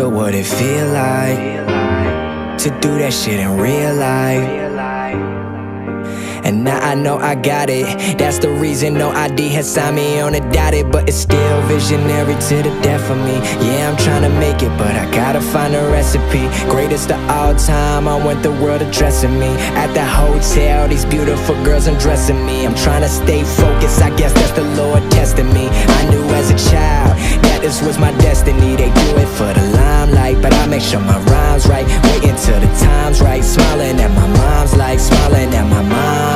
wonder what it feel like to do that shit in real life. And now I know I got it. That's the reason no ID has signed me on a dotted. But it's still visionary to the death of me. Yeah, I'm trying to make it, but I gotta find a recipe. Greatest of all time, I want the world addressing me. At the hotel, these beautiful girls undressing me. I'm trying to stay focused, I guess that's the Lord testing me. I knew as a child that this was my destiny. They do it for the limelight, but I make sure my rhyme's right. Waiting till the time's right. Smiling at my mom's like smiling at my mom.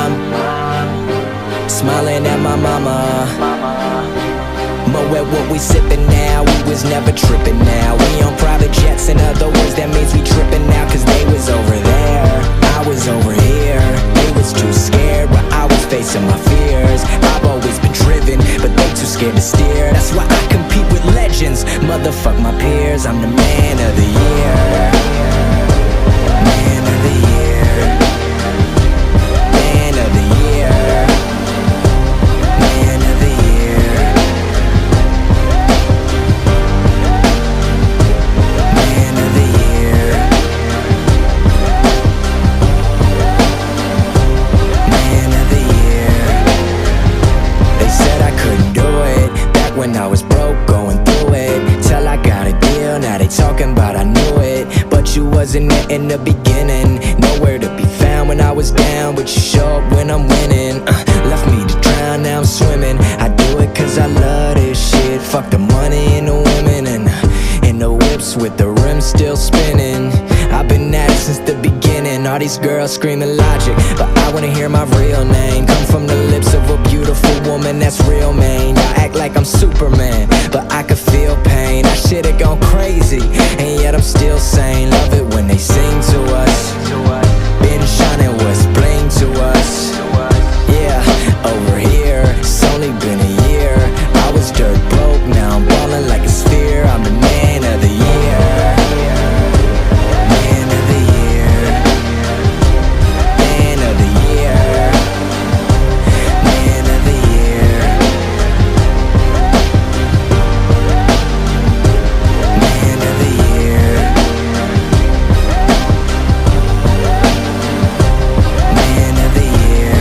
Smiling at my mama. Moet what we sippin' now, we was never trippin' now. We on private jets, in other words, that means we trippin' now. Cause they was over there, I was over here. They was too scared, but I was facing my fears. I've always been driven, but they too scared to steer. That's why I compete with legends, motherfuck my peers. I'm the man of the year. Man of the year. Man of the year. Man of the year. Man of the year. Man of the year. They said I couldn't do it back when I was broke, going through it. Till I got a deal, now they talking about I knew it. But you wasn't there in the beginning. Nowhere to be found when I was down, but you show up when I'm winning. Left me to drown, now I'm swimming. I do it cause I love this shit. Fuck the money and the women, and the whips with the rims still spinning. I've been at it since the beginning. All these girls screaming logic, but I wanna hear my real name come from the lips of a beautiful woman that's real, man. Y'all act like I'm Superman, but I could feel pain. I should've gone crazy, and yet I'm still sane. Love it when they sing to us. Been shining what's bling to us. Yeah, over here, it's only been a year. I was dirt broke, now I'm ballin' like a sphere. I'm the man of the year. Man of the year. Man of the year. Man of the year. Man of the year. Man of the year.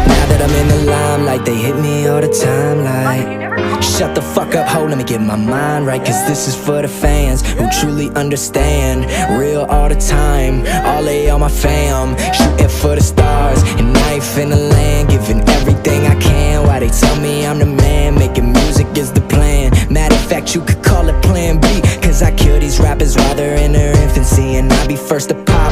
Now that I'm in the limelight, they hit me all the time like, shut the fuck up, ho, let me get my mind right. Cause this is for the fans who truly understand. Real all the time, all my fam. Shooting for the stars, and knife in the land. Giving everything I can, why they tell me I'm the man. Making music is the plan. Matter of fact, you could call it plan B. Cause I kill these rappers while they're in their infancy, and I be first to pop